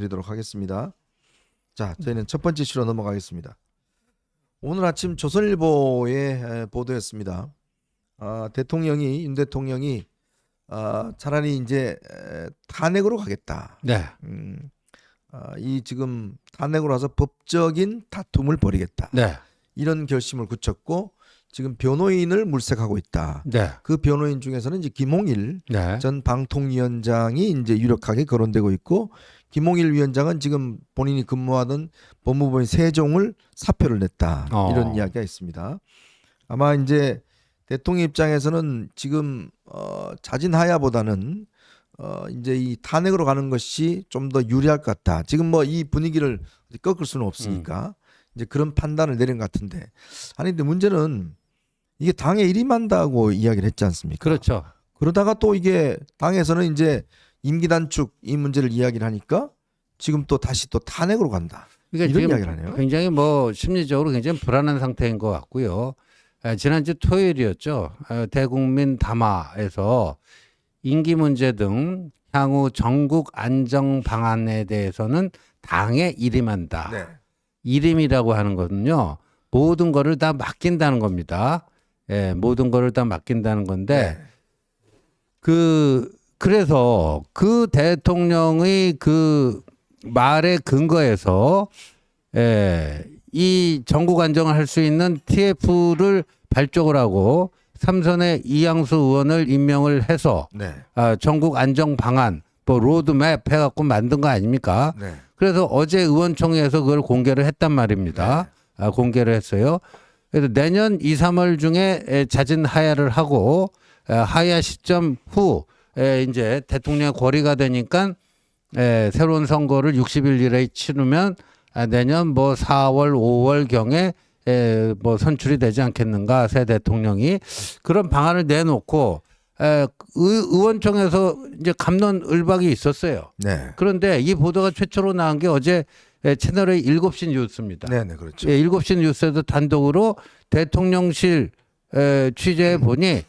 드리도록 하겠습니다. 자, 저희는 첫 번째 이슈로 넘어가겠습니다. 오늘 아침 조선일보에 보도했습니다. 윤 대통령이 차라리 이제 탄핵으로 가겠다. 네. 이 지금 탄핵으로 와서 법적인 다툼을 벌이겠다. 네. 이런 결심을 굳혔고 지금 변호인을 물색하고 있다. 네. 그 변호인 중에서는 이제 김홍일 네. 전 방통위원장이 이제 유력하게 거론되고 있고, 김홍일 위원장은 지금 본인이 근무하던 법무부인 세종을 사표를 냈다. 이런 이야기가 있습니다. 아마 이제 대통령 입장에서는 지금 자진하야보다는 이제 이 탄핵으로 가는 것이 좀 더 유리할 것 같다. 지금 뭐 이 분위기를 꺾을 수는 없으니까 이제 그런 판단을 내린 것 같은데, 아니 근데 문제는 이게 당에 일임한다고 이야기를 했지 않습니까? 그렇죠. 그러다가 또 이게 당에서는 이제 임기 단축 이 문제를 이야기를 하니까 지금 또 다시 또 탄핵으로 간다. 그러니까 이런 지금 이야기를 하네요. 굉장히 뭐 심리적으로 굉장히 불안한 상태인 것 같고요. 지난주 토요일이었죠. 대국민 담화에서 임기 문제 등 향후 전국 안정 방안에 대해서는 당에 일임한다. 네. 일임이라고 하는 거는요, 모든 거를 다 맡긴다는 겁니다. 예, 모든 거를 다 맡긴다는 건데, 네. 그래서 그 대통령의 그 말에 근거해서 이 전국 안정을 할 수 있는 TF를 발족을 하고 삼선의 이양수 의원을 임명을 해서 네. 전국 안정 방안 뭐 로드맵 해갖고 만든 거 아닙니까? 네. 그래서 어제 의원총회에서 그걸 공개를 했단 말입니다. 공개를 했어요. 그래서 내년 2, 3월 중에 자진하야를 하고 하야 시점 후 이제 대통령 권리가 되니까 새로운 선거를 60일 이내에 치르면 내년 뭐 4월, 5월 경에 뭐 선출이 되지 않겠는가, 새 대통령이. 그런 방안을 내놓고 의원총회에서 이제 갑론을박이 있었어요. 네. 그런데 이 보도가 최초로 나온 게 어제 채널의 7시 뉴스입니다. 네, 네, 그렇죠. 7시 뉴스에도 단독으로 대통령실 취재해 보니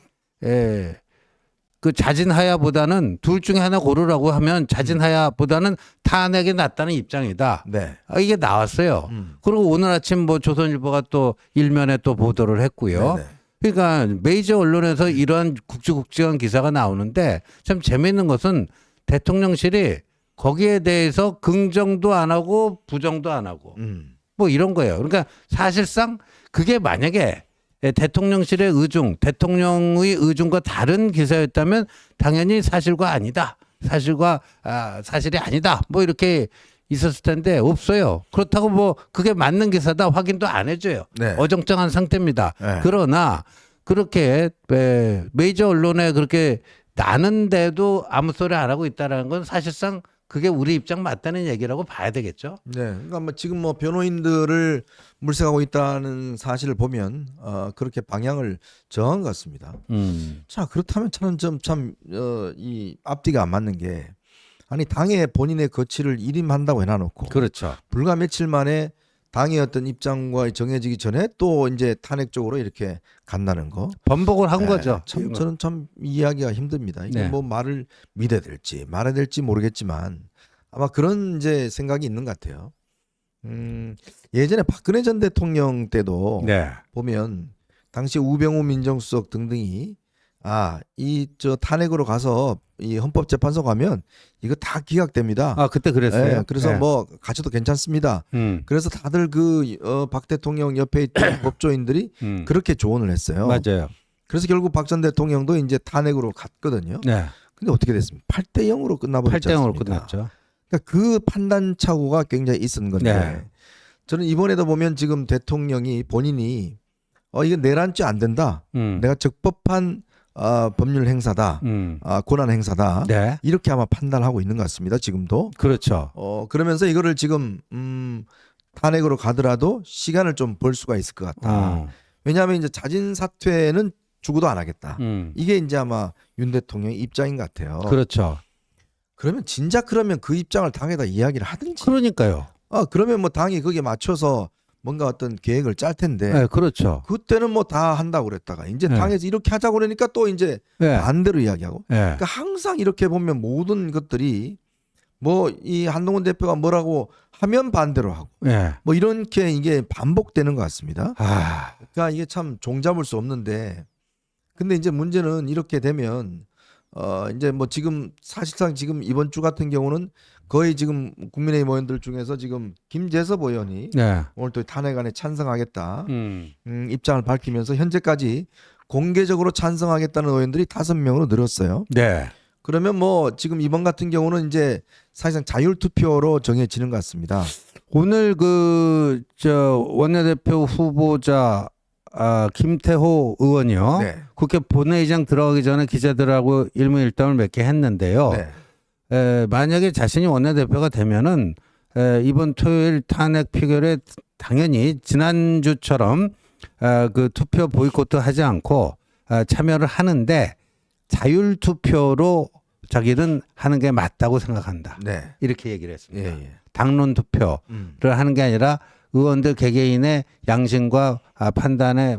그 자진하야보다는 둘 중에 하나 고르라고 하면 자진하야보다는 탄핵이 낫다는 입장이다. 네. 이게 나왔어요. 그리고 오늘 아침 뭐 조선일보가 또 일면에 또 보도를 했고요. 네, 네. 그러니까 메이저 언론에서 이러한 굵직굵직한 기사가 나오는데, 참 재미있는 것은 대통령실이 거기에 대해서 긍정도 안 하고 부정도 안 하고 뭐 이런 거예요. 그러니까 사실상 그게 만약에 대통령실의 의중, 대통령의 의중과 다른 기사였다면 당연히 사실과 아니다. 사실이 아니다. 뭐 이렇게 있었을 텐데 없어요. 그렇다고 뭐 그게 맞는 기사다 확인도 안 해줘요. 네. 어정쩡한 상태입니다. 네. 그러나 그렇게 메이저 언론에 그렇게 나는데도 아무 소리 안 하고 있다는 건 사실상 그게 우리 입장 맞다는 얘기라고 봐야 되겠죠. 네. 그러니까 뭐 지금 뭐 변호인들을 물색하고 있다는 사실을 보면 그렇게 방향을 정한 것 같습니다. 자, 그렇다면 저는 이 앞뒤가 안 맞는 게, 아니 당에 본인의 거취를 일임한다고 해놔놓고 그렇죠. 불과 며칠 만에 당의 어떤 입장과 정해지기 전에 또 이제 탄핵 쪽으로 이렇게 간다는 거. 번복을 한 네, 거죠. 참 저는 참 이해하기가 힘듭니다. 이게 네. 뭐 말을 믿어야 될지 말아야 될지 모르겠지만 아마 그런 이제 생각이 있는 것 같아요. 예전에 박근혜 전 대통령 때도 네. 보면 당시 우병우 민정수석 등등이 이 탄핵으로 가서 이 헌법재판소 가면 이거 다 기각됩니다. 그때 그랬어요. 네, 그래서 네. 뭐 가셔도 괜찮습니다. 그래서 다들 박 대통령 옆에 있던 법조인들이 그렇게 조언을 했어요. 맞아요. 그래서 결국 박 전 대통령도 이제 탄핵으로 갔거든요. 네. 근데 어떻게 됐습니까? 8대 0으로 끝나버렸지 8대 0으로 않습니까? 끝났죠. 그러니까 그 판단 착오가 굉장히 있었는 건데, 네. 저는 이번에도 보면 지금 대통령이 본인이 이거 내란죄 안 된다. 내가 적법한 법률 행사다. 권한 행사다. 네. 이렇게 아마 판단하고 있는 것 같습니다. 지금도. 그렇죠. 그러면서 이거를 지금 탄핵으로 가더라도 시간을 좀 벌 수가 있을 것 같다. 왜냐하면 이제 자진 사퇴는 죽어도 안 하겠다. 이게 이제 아마 윤 대통령의 입장인 것 같아요. 그렇죠. 그러면 진작 그 입장을 당에다 이야기를 하든지. 그러니까요. 그러면 뭐 당이 거기에 맞춰서 뭔가 어떤 계획을 짤 텐데. 네, 그렇죠. 그때는 뭐 다 한다고 그랬다가 이제 네. 당에서 이렇게 하자고 그러니까 또 이제 네. 반대로 이야기하고. 네. 그러니까 항상 이렇게 보면 모든 것들이 뭐 이 한동훈 대표가 뭐라고 하면 반대로 하고 예. 뭐 이렇게 이게 반복되는 것 같습니다. 아, 그러니까 이게 참 종잡을 수 없는데 근데 이제 문제는 이렇게 되면 이제 뭐 지금 사실상 지금 이번 주 같은 경우는 거의 지금 국민의힘 의원들 중에서 지금 김재섭 의원이 네. 오늘 또 탄핵안에 찬성하겠다 음. 입장을 밝히면서 현재까지 공개적으로 찬성하겠다는 의원들이 5명으로 늘었어요. 네. 그러면 뭐 지금 이번 같은 경우는 이제 사실상 자율 투표로 정해지는 것 같습니다. 오늘 그 저 원내대표 후보자 김태호 의원이요. 네. 국회 본회의장 들어가기 전에 기자들하고 일문일답을 몇 개 했는데요. 네. 만약에 자신이 원내대표가 되면은 이번 토요일 탄핵 표결에 당연히 지난주처럼 그 투표 보이콧도 하지 않고 참여를 하는데 자율 투표로 자기는 하는 게 맞다고 생각한다. 네. 이렇게 얘기를 했습니다. 예, 예. 당론 투표를 하는 게 아니라 의원들 개개인의 양심과 판단에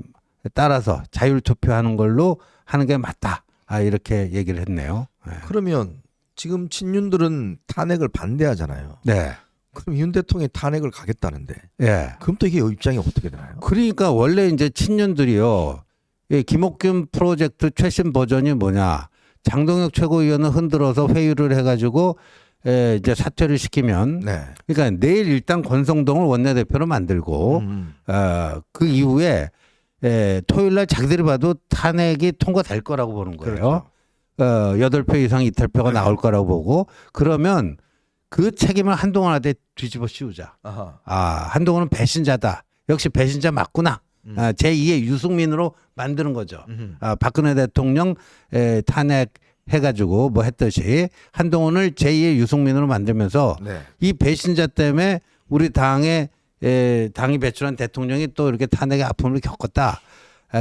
따라서 자율 투표하는 걸로 하는 게 맞다. 이렇게 얘기를 했네요. 네. 그러면 지금 친윤들은 탄핵을 반대하잖아요. 네. 그럼 윤 대통령이 탄핵을 가겠다는데 예. 그럼 또 이게 입장이 어떻게 되나요? 그러니까 원래 이제 친윤들이요. 이 김옥균 프로젝트 최신 버전이 뭐냐. 장동혁 최고위원을 흔들어서 회유를 해가지고 이제 사퇴를 시키면 네. 그러니까 내일 일단 권성동을 원내대표로 만들고 그 이후에 토요일 날 자기들이 봐도 탄핵이 통과될 거라고 보는 거예요. 그렇죠. 8표 이상 이탈표가 네. 나올 거라고 보고 그러면 그 책임을 한동훈한테 뒤집어 씌우자. 아하. 한동훈은 배신자다. 역시 배신자 맞구나. 제2의 유승민으로 만드는 거죠. 박근혜 대통령 탄핵 해가지고 뭐 했듯이 한동훈을 제2의 유승민으로 만들면서 네. 이 배신자 때문에 우리 당이 배출한 대통령이 또 이렇게 탄핵의 아픔을 겪었다.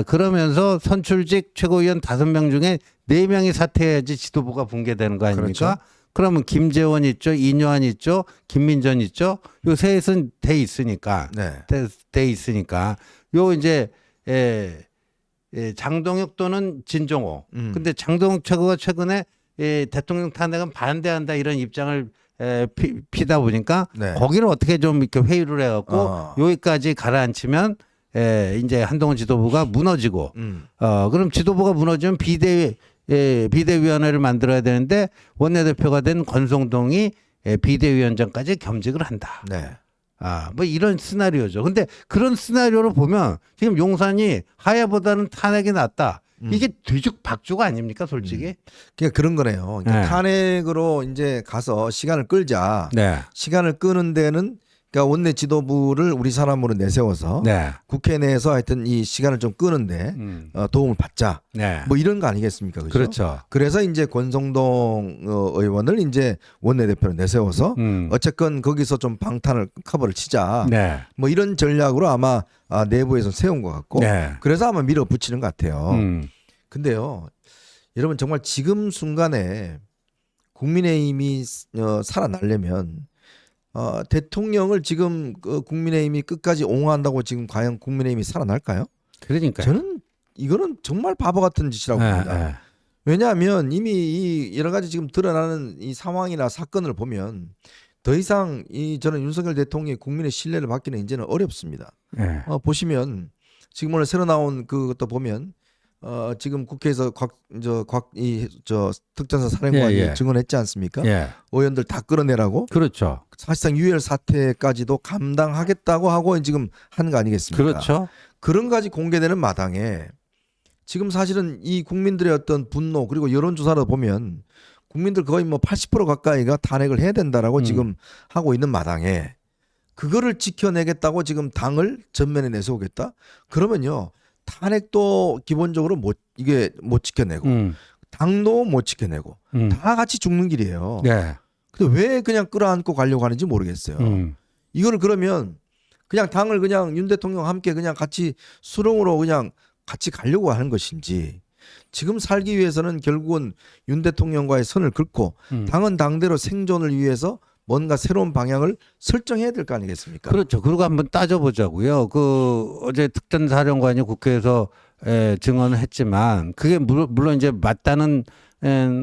그러면서 선출직 최고위원 5명 중에 4명이 사퇴해야지 지도부가 붕괴되는 거 아닙니까? 그렇죠. 그러면 김재원 있죠, 이뇨한 있죠, 김민전 있죠. 요 셋은 돼 있으니까, 네. 돼 있으니까 요 이제 장동혁 또는 진종호. 근데 장동혁 최고가 최근에 대통령 탄핵은 반대한다 이런 입장을 피다 보니까 네. 거기를 어떻게 좀 이렇게 회유를 해갖고 여기까지 가라앉히면 이제 한동훈 지도부가 무너지고 그럼 지도부가 무너지면 비대위원회를 만들어야 되는데 원내대표가 된 권성동이 비대위원장까지 겸직을 한다. 네. 뭐 이런 시나리오죠. 근데 그런 시나리오를 보면 지금 용산이 하야보다는 탄핵이 낫다. 이게 뒤죽박죽 아닙니까, 솔직히? 그러니까 그런 거네요. 그러니까 네. 탄핵으로 이제 가서 시간을 끌자. 네. 시간을 끄는 데는 그러니까 원내 지도부를 우리 사람으로 내세워서 네. 국회 내에서 하여튼 이 시간을 좀 끄는데 도움을 받자. 네. 뭐 이런 거 아니겠습니까? 그렇죠? 그렇죠. 그래서 이제 권성동 의원을 이제 원내대표로 내세워서 어쨌건 거기서 좀 방탄을 커버를 치자. 네. 뭐 이런 전략으로 아마 내부에서 세운 것 같고 네. 그래서 아마 밀어붙이는 것 같아요. 음. 근데요, 여러분 정말 지금 순간에 국민의힘이 살아나려면 대통령을 지금 국민의힘이 끝까지 옹호한다고 지금 과연 국민의힘이 살아날까요? 그러니까요. 저는 이거는 정말 바보 같은 짓이라고 봅니다. 네. 왜냐하면 이미 이 여러 가지 지금 드러나는 이 상황이나 사건을 보면 더 이상 저는 윤석열 대통령이 국민의 신뢰를 받기는 이제는 어렵습니다. 네. 보시면 지금 오늘 새로 나온 그것도 보면 지금 국회에서 특전사 사령관이 예, 예. 증언했지 않습니까? 예. 의원들 다 끌어내라고 그렇죠. 사실상 유혈 사태까지도 감당하겠다고 하고 지금 하는 거 아니겠습니까? 그렇죠. 그런 가지 공개되는 마당에 지금 사실은 이 국민들의 어떤 분노 그리고 여론조사를 보면 국민들 거의 뭐 80% 가까이가 탄핵을 해야 된다라고 지금 하고 있는 마당에 그거를 지켜내겠다고 지금 당을 전면에 내세우겠다? 그러면요. 탄핵도 기본적으로 못 지켜내고 당도 못 지켜내고 다 같이 죽는 길이에요. 네. 근데 왜 그냥 끌어안고 가려고 하는지 모르겠어요. 이거를 그러면 그냥 당을 그냥 윤 대통령 함께 그냥 같이 수렁으로 그냥 같이 가려고 하는 것인지 지금 살기 위해서는 결국은 윤 대통령과의 선을 긋고 당은 당대로 생존을 위해서 뭔가 새로운 방향을 설정해야 될 거 아니겠습니까? 그렇죠. 그리고 한번 따져보자고요. 어제 특전사령관이 국회에서 증언을 했지만 그게 물론 이제 맞다는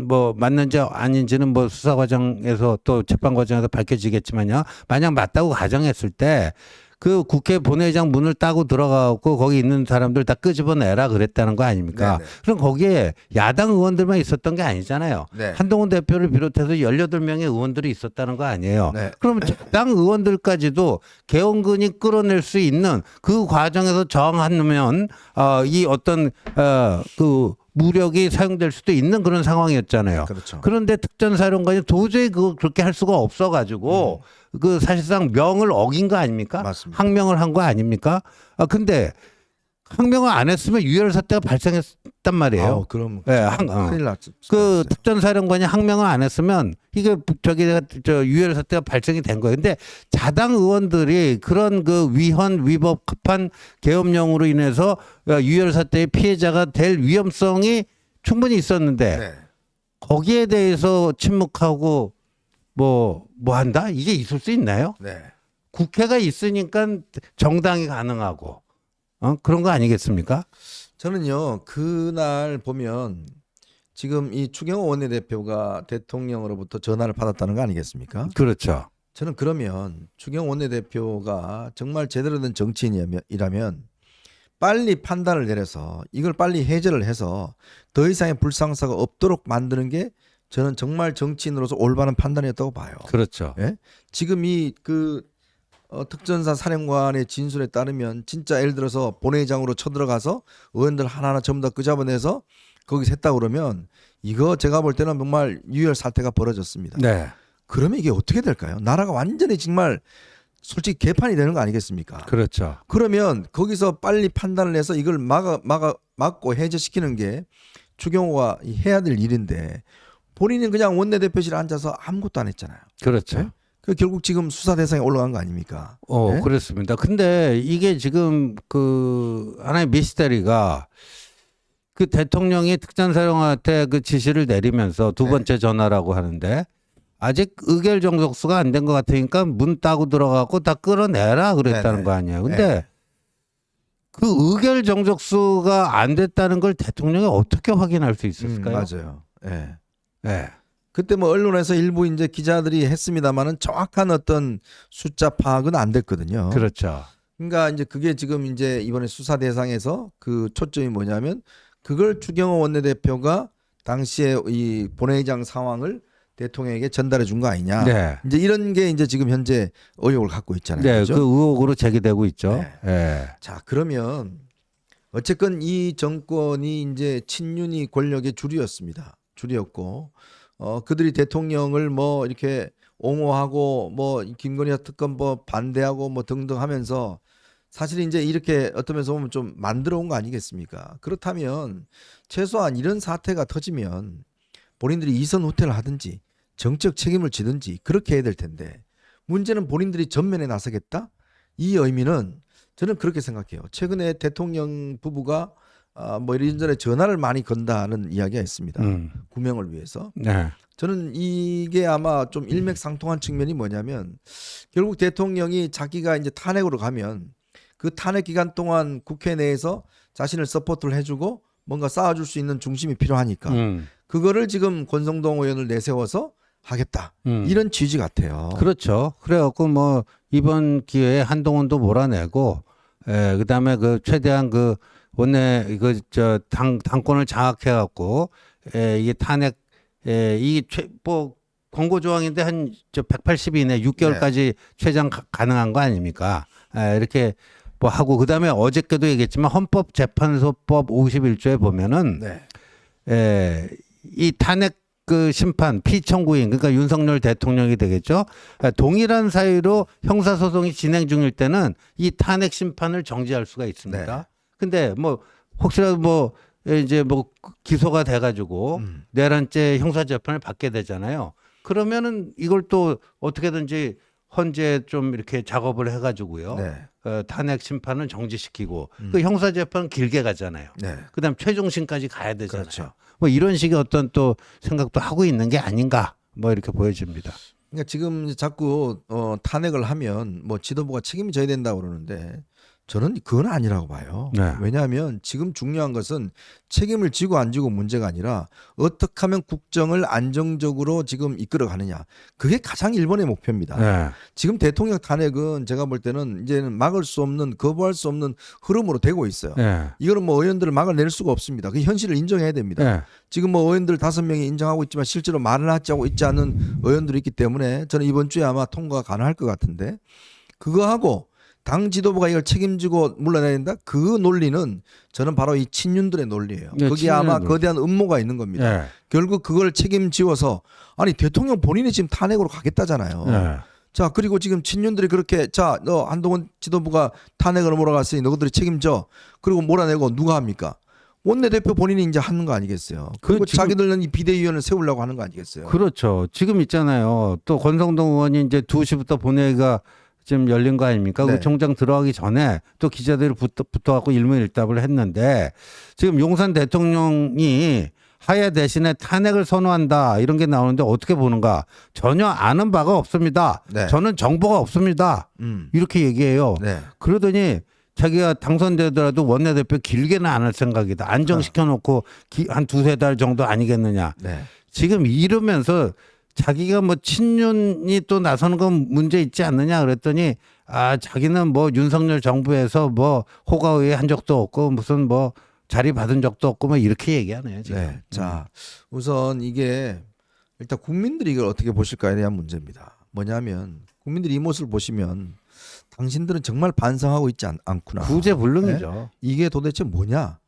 뭐 맞는지 아닌지는 뭐 수사 과정에서 또 재판 과정에서 밝혀지겠지만요. 만약 맞다고 가정했을 때 그 국회 본회의장 문을 따고 들어가고 거기 있는 사람들 다 끄집어내라 그랬다는 거 아닙니까? 네네. 그럼 거기에 야당 의원들만 있었던 게 아니잖아요. 네. 한동훈 대표를 비롯해서 18명의 의원들이 있었다는 거 아니에요. 네. 그럼 야당 의원들까지도 개헌근이 끌어낼 수 있는 그 과정에서 저항하면 이 어떤 그 무력이 사용될 수도 있는 그런 상황이었잖아요. 그렇죠. 그런데 특전사령관이 도저히 그렇게 할 수가 없어가지고 그 사실상 명을 어긴 거 아닙니까? 맞습니다. 항명을 한 거 아닙니까? 근데 항명을 안 했으면 유혈 사태가 발생했단 말이에요. 그럼 네, 큰일 났죠. 그 특전사령관이 항명을 안 했으면 이게 저 유혈 사태가 발생이 된 거예요. 근데 자당 의원들이 그런 그 위헌 위법한 계엄령으로 인해서 유혈 사태의 피해자가 될 위험성이 충분히 있었는데 네. 거기에 대해서 침묵하고 뭐 한다? 이게 있을 수 있나요? 네. 국회가 있으니까 정당이 가능하고 그런 거 아니겠습니까? 저는요 그날 보면 지금 이 추경호 원내대표가 대통령으로부터 전화를 받았다는 거 아니겠습니까? 그렇죠. 저는 그러면 추경호 원내대표가 정말 제대로 된 정치인이라면 빨리 판단을 내려서 이걸 빨리 해제를 해서 더 이상의 불상사가 없도록 만드는 게 저는 정말 정치인으로서 올바른 판단이었다고 봐요. 그렇죠. 예? 지금 이 특전사 사령관의 진술에 따르면 진짜 예를 들어서 본회의장으로 쳐들어가서 의원들 하나하나 전부 다 끄잡아내서 거기서 했다 그러면 이거 제가 볼 때는 정말 유혈 사태가 벌어졌습니다. 네. 그러면 이게 어떻게 될까요? 나라가 완전히 정말 솔직히 개판이 되는 거 아니겠습니까? 그렇죠. 그러면 거기서 빨리 판단을 해서 이걸 막고 해제시키는 게 추경호가 해야 될 일인데 본인은 그냥 원내대표실에 앉아서 아무것도 안 했잖아요. 그렇죠. 네? 그 결국 지금 수사 대상에 올라간 거 아닙니까? 네? 그렇습니다. 근데 이게 지금 그 하나의 미스터리가 그 대통령이 특전사령한테 그 지시를 내리면서 두 번째 전화라고 하는데 아직 의결 정족수가 안 된 것 같으니까 문 따고 들어가고 다 끌어내라 그랬다는 네네. 거 아니에요. 근데 그 의결 정족수가 안 됐다는 걸 대통령이 어떻게 확인할 수 있을까요? 맞아요. 예. 네. 그때 뭐 언론에서 일부 이제 기자들이 했습니다만은 정확한 어떤 숫자 파악은 안 됐거든요. 그렇죠. 그러니까 이제 그게 지금 이제 이번에 수사 대상에서 그 초점이 뭐냐면 그걸 추경호 원내대표가 당시에 이 본회의장 상황을 대통령에게 전달해 준 거 아니냐. 네. 이제 이런 게 이제 지금 현재 의혹을 갖고 있잖아요. 네, 그렇죠? 그 의혹으로 제기되고 있죠. 네. 네. 자, 그러면 어쨌건 이 정권이 이제 친윤이 권력의 줄이었습니다. 줄이었고 그들이 대통령을 뭐 이렇게 옹호하고 뭐 김건희 특검 뭐 반대하고 뭐 등등 하면서 사실 이제 이렇게 어떤 면에서 보면 좀 만들어 온 거 아니겠습니까? 그렇다면 최소한 이런 사태가 터지면 본인들이 이선 후퇴를 하든지 정책 책임을 지든지 그렇게 해야 될 텐데 문제는 본인들이 전면에 나서겠다? 이 의미는 저는 그렇게 생각해요. 최근에 대통령 부부가 뭐 이런저런 전화를 많이 건다는 이야기가 있습니다. 구명을 위해서. 네. 저는 이게 아마 좀 일맥상통한 측면이 뭐냐면 결국 대통령이 자기가 이제 탄핵으로 가면 그 탄핵 기간 동안 국회 내에서 자신을 서포트를 해주고 뭔가 쌓아줄 수 있는 중심이 필요하니까 그거를 지금 권성동 의원을 내세워서 하겠다 이런 취지 같아요. 그렇죠. 그래갖고 뭐 이번 기회에 한동훈도 몰아내고, 그다음에 그 최대한 그 원내 그 저 당권을 장악해갖고, 이게 탄핵, 이게 뭐 권고 조항인데 한 저 180 이내 6개월까지 최장 가능한 거 아닙니까? 이렇게 뭐 하고 그다음에 어저께도 얘기했지만 헌법재판소법 51조에 보면은 이 탄핵 그 심판 피청구인 그러니까 윤석열 대통령이 되겠죠. 동일한 사유로 형사소송이 진행 중일 때는 이 탄핵 심판을 정지할 수가 있습니다. 네. 근데 뭐 혹시라도 뭐 이제 뭐 기소가 돼가지고 내란죄 형사재판을 받게 되잖아요. 그러면은 이걸 또 어떻게든지 헌재 좀 이렇게 작업을 해가지고요. 네. 탄핵 심판은 정지시키고 그 형사재판은 길게 가잖아요. 네. 그다음 최종심까지 가야 되잖아요. 그렇죠. 뭐 이런 식의 어떤 또 생각도 하고 있는 게 아닌가 뭐 이렇게 보여집니다. 그러니까 지금 자꾸 탄핵을 하면 뭐 지도부가 책임져야 된다고 그러는데 저는 그건 아니라고 봐요. 네. 왜냐하면 지금 중요한 것은 책임을 지고 안 지고 문제가 아니라 어떻게 하면 국정을 안정적으로 지금 이끌어가느냐. 그게 가장 일본의 목표입니다. 네. 지금 대통령 탄핵은 제가 볼 때는 이제는 막을 수 없는, 거부할 수 없는 흐름으로 되고 있어요. 네. 이거는 뭐 의원들을 막아낼 수가 없습니다. 그 현실을 인정해야 됩니다. 네. 지금 뭐 의원들 5명이 인정하고 있지만 실제로 말을 하고 있지 않은 의원들이 있기 때문에 저는 이번 주에 아마 통과가 가능할 것 같은데, 그거하고 당 지도부가 이걸 책임지고 물러나야 된다. 그 논리는 저는 바로 이 친윤들의 논리예요. 네, 거기에 아마 친윤들. 거대한 음모가 있는 겁니다. 네. 결국 그걸 책임지어서, 아니 대통령 본인이 지금 탄핵으로 가겠다잖아요. 네. 자, 그리고 지금 친윤들이 그렇게, 자, 너 한동훈 지도부가 탄핵으로 몰아갔으니 너희들이 책임져. 그리고 몰아내고 누가 합니까? 원내대표 본인이 이제 하는 거 아니겠어요. 그리고 지금- 자기들은 이 비대위원을 세우려고 하는 거 아니겠어요. 그렇죠. 지금 있잖아요. 또 권성동 의원이 이제 2시부터 본회의가 지금 열린 거 아닙니까? 네. 그 총장 들어가기 전에 또 기자들이 붙어갖고 일문일답을 했는데, 지금 용산 대통령이 하야 대신에 탄핵을 선호한다 이런 게 나오는데 어떻게 보는가? 전혀 아는 바가 없습니다. 네. 저는 정보가 없습니다. 이렇게 얘기해요. 네. 그러더니 자기가 당선되더라도 원내대표 길게는 안 할 생각이다. 안정시켜놓고 한 2-3달 정도 아니겠느냐. 네. 지금 이러면서 자기가 뭐 친윤이 또 나서는 건 문제 있지 않느냐 그랬더니, 자기는 뭐 윤석열 정부에서 뭐 호가의회 한 적도 없고 무슨 뭐 자리 받은 적도 없고 뭐 이렇게 얘기하네요 지금. 네. 자, 우선 이게 일단 국민들이 이걸 어떻게 보실까에 대한 문제입니다. 뭐냐면 국민들이 이 모습을 보시면 당신들은 정말 반성하고 있지 않구나. 구제불능이죠. 이게 도대체 뭐냐?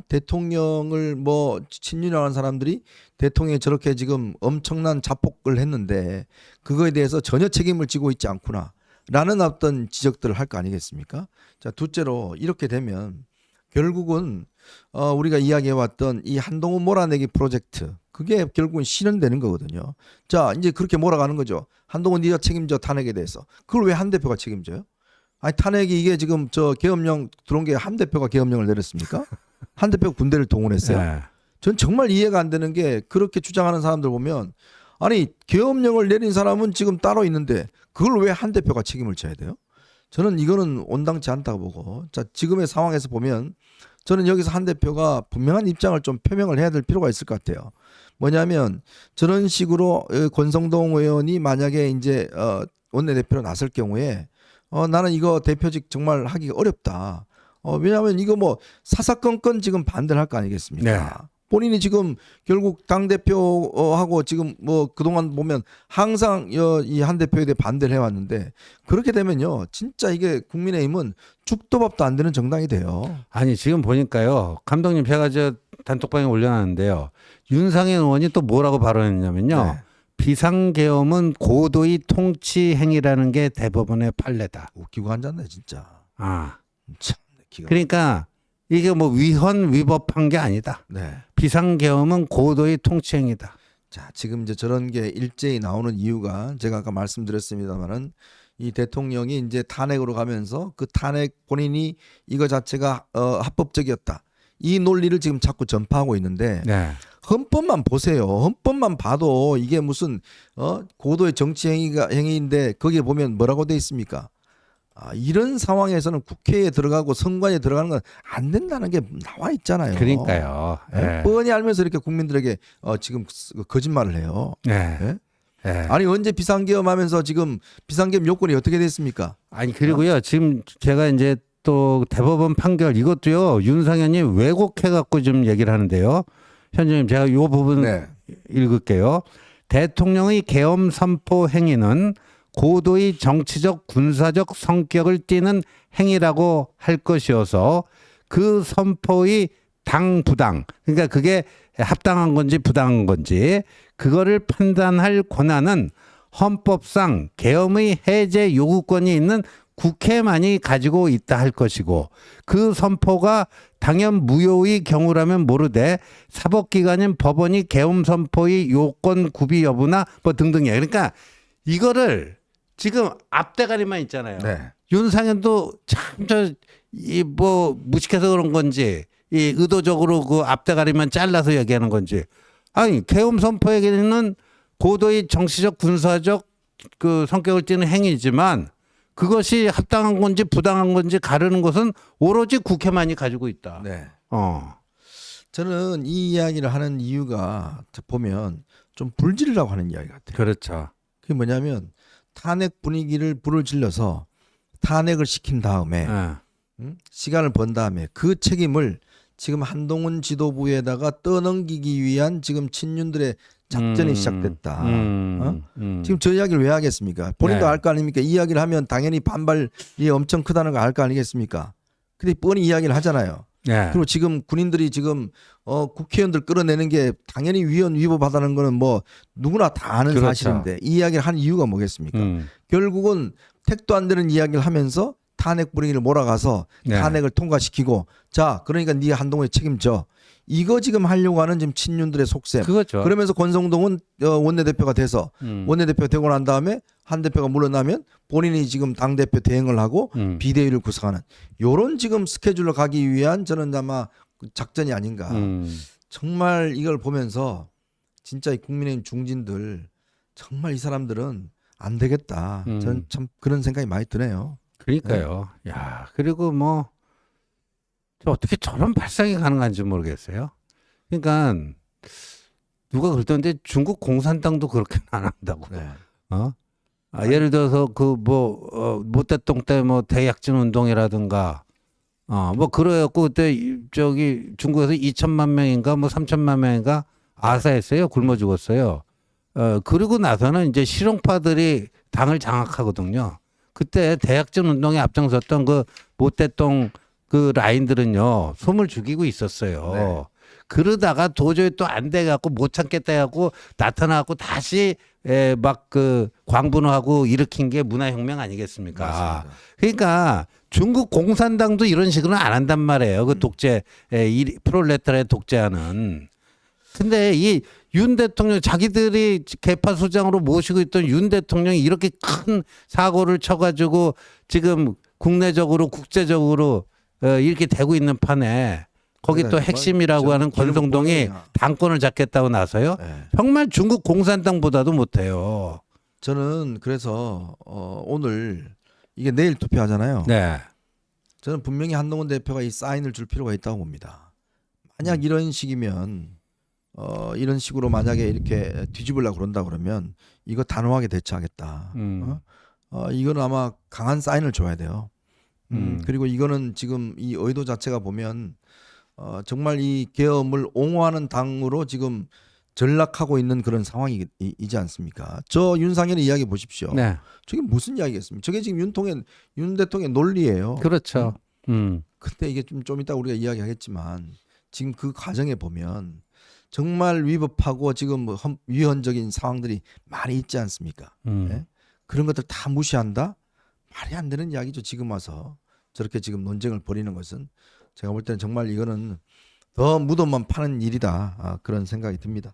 대통령을 뭐 친윤이라고 하는 사람들이 대통령이 저렇게 지금 엄청난 자폭을 했는데 그거에 대해서 전혀 책임을 지고 있지 않구나 라는 어떤 지적들을 할 거 아니겠습니까? 자, 둘째로 이렇게 되면 결국은 우리가 이야기해왔던 이 한동훈 몰아내기 프로젝트, 그게 결국은 실현되는 거거든요. 자, 이제 그렇게 몰아가는 거죠. 한동훈 네가 책임져, 탄핵에 대해서. 그걸 왜 한 대표가 책임져요? 아니 탄핵이 이게 지금 저 계엄령 들어온 게 한 대표가 계엄령을 내렸습니까? 한 대표가 군대를 동원했어요. 네. 전 정말 이해가 안 되는 게, 그렇게 주장하는 사람들 보면 아니 계엄령을 내린 사람은 지금 따로 있는데 그걸 왜 한 대표가 책임을 져야 돼요? 저는 이거는 온당치 않다고 보고, 자 지금의 상황에서 보면 저는 여기서 한 대표가 분명한 입장을 좀 표명을 해야 될 필요가 있을 것 같아요. 뭐냐면 저런 식으로 권성동 의원이 만약에 이제 원내대표로 나설 경우에 나는 이거 대표직 정말 하기가 어렵다. 왜냐하면 이거 뭐 사사건건 지금 반대를 할 거 아니겠습니까? 네. 본인이 지금 결국 당대표하고 지금 뭐 그동안 보면 항상 이 한 대표에 대해 반대를 해왔는데, 그렇게 되면요 진짜 이게 국민의힘은 죽도 밥도 안 되는 정당이 돼요. 아니 지금 보니까요, 감독님 제가 저 단톡방에 올려놨는데요, 윤상현 의원이 또 뭐라고 발언했냐면요. 네. 비상계엄은 고도의 통치 행위라는 게 대법원의 판례다. 웃기고 앉았네 진짜. 참 기가. 그러니까 이게 뭐 위헌위법한 게 아니다. 네. 비상계엄은 고도의 통치 행위다. 자, 지금 이제 저런 게 일제히 나오는 이유가 제가 아까 말씀드렸습니다만은, 이 대통령이 이제 탄핵으로 가면서 그 탄핵 본인이 이거 자체가 합법적이었다, 이 논리를 지금 자꾸 전파하고 있는데, 네. 헌법만 보세요. 헌법만 봐도 이게 무슨 고도의 정치 행위인데 거기에 보면 뭐라고 돼 있습니까? 이런 상황에서는 국회에 들어가고 선관위에 들어가는 건 안 된다는 게 나와 있잖아요. 그러니까요. 네. 뻔히 알면서 이렇게 국민들에게 지금 거짓말을 해요. 네. 예? 네. 아니 언제 비상계엄하면서 지금 비상계엄 요건이 어떻게 됐습니까? 아니 그리고요, 지금 제가 이제 또 대법원 판결 이것도요, 윤상현이 왜곡해 갖고 좀 얘기를 하는데요. 현장님 제가 이 부분 네. 읽을게요. 대통령의 계엄 선포 행위는 고도의 정치적 군사적 성격을 띠는 행위라고 할 것이어서 그 선포의 당부당, 그러니까 그게 합당한 건지 부당한 건지 그거를 판단할 권한은 헌법상 계엄의 해제 요구권이 있는 국회만이 가지고 있다 할 것이고, 그 선포가 당연 무효의 경우라면 모르되 사법기관인 법원이 계엄 선포의 요건 구비 여부나 뭐 등등이야. 그러니까 이거를 지금 앞대가리만 있잖아요. 네. 윤상현도 참 이 뭐 무식해서 그런 건지 이 의도적으로 그 앞대가리만 잘라서 얘기하는 건지, 아니 계엄 선포에게는 고도의 정치적 군사적 그 성격을 띠는 행위지만 그것이 합당한 건지 부당한 건지 가르는 것은 오로지 국회만이 가지고 있다. 네. 어. 저는 이 이야기를 하는 이유가 보면 좀 불질이라고 하는 이야기 같아요. 그렇죠. 그게 뭐냐면 탄핵 분위기를 불을 질러서 탄핵을 시킨 다음에 시간을 번 다음에 그 책임을 지금 한동훈 지도부에다가 떠넘기기 위한 지금 친윤들의 작전이 시작됐다. 지금 저 이야기를 왜 하겠습니까? 본인도 네. 알 거 아닙니까? 이 이야기를 하면 당연히 반발이 엄청 크다는 거 알 거 아니겠습니까? 근데 뻔히 이야기를 하잖아요. 네. 그리고 지금 군인들이 지금 국회의원들 끌어내는 게 당연히 위헌 위법하다는 거는 뭐 누구나 다 아는 그렇죠. 사실인데 이 이야기를 하는 이유가 뭐겠습니까? 결국은 택도 안 되는 이야기를 하면서 탄핵 분위기를 몰아가서 네. 탄핵을 통과시키고 자 그러니까 네 한동훈에 책임져 이거 지금 하려고 하는 지금 친윤들의 속셈. 그거죠. 그러면서 권성동은 원내대표가 돼서 원내대표가 되고 난 다음에 한 대표가 물러나면 본인이 지금 당대표 대행을 하고 비대위를 구성하는 요런 지금 스케줄로 가기 위한 저는 아마 작전이 아닌가. 정말 이걸 보면서 진짜 이 국민의힘 중진들 정말 이 사람들은 안 되겠다. 저는 참 그런 생각이 많이 드네요. 그러니까요. 야, 그리고 뭐 저 어떻게 저런 발상이 가능한지 모르겠어요. 그러니까 누가 그러던데 중국 공산당도 그렇게는 안 한다고. 네. 예를 들어서 그 뭐 모태똥 때 뭐 대약진 운동이라든가 뭐 그래갖고 그때 저기 중국에서 2천만 명인가 뭐 3천만 명인가 아사했어요. 굶어 죽었어요. 그리고 나서는 이제 실용파들이 당을 장악하거든요. 그때 대약진 운동에 앞장섰던 그 모태똥 그 라인들은요 소물 죽이고 있었어요. 네. 그러다가 도저히 또 안 돼갖고 못 참겠다 해갖고 나타나갖고 다시 막 그 광분화하고 일으킨 게 문화혁명 아니겠습니까? 맞습니다. 그러니까 중국 공산당도 이런 식으로는 안 한단 말이에요. 그 독재 이 프롤레타리아 독재하는. 근데 이 윤 대통령 자기들이 개파 수장으로 모시고 있던 윤 대통령이 이렇게 큰 사고를 쳐가지고 지금 국내적으로 국제적으로 이렇게 되고 있는 판에 거기 또 핵심이라고 하는 권성동이 당권을 잡겠다고 나서요. 네. 정말 중국 공산당보다도 못해요. 저는 그래서 오늘 이게 내일 투표하잖아요. 네. 저는 분명히 한동훈 대표가 이 사인을 줄 필요가 있다고 봅니다. 만약 이런 식이면 이런 식으로 만약에 이렇게 뒤집으려고 그런다 그러면 이거 단호하게 대처하겠다. 이거는 아마 강한 사인을 줘야 돼요. 그리고 이거는 지금 이 의도 자체가 보면 정말 이 계엄을 옹호하는 당으로 지금 전락하고 있는 그런 상황이지 않습니까? 저 윤상현의 이야기 보십시오. 네. 저게 무슨 이야기겠습니까? 저게 지금 윤 대통령의 논리예요. 그렇죠. 근데 이게 좀 이따 우리가 이야기하겠지만 지금 그 과정에 보면 정말 위법하고 지금 뭐 위헌적인 상황들이 많이 있지 않습니까? 네? 그런 것들 다 무시한다? 말이 안 되는 이야기죠. 지금 와서 저렇게 지금 논쟁을 벌이는 것은 제가 볼 때는 정말 이거는 더 무덤만 파는 일이다. 그런 생각이 듭니다.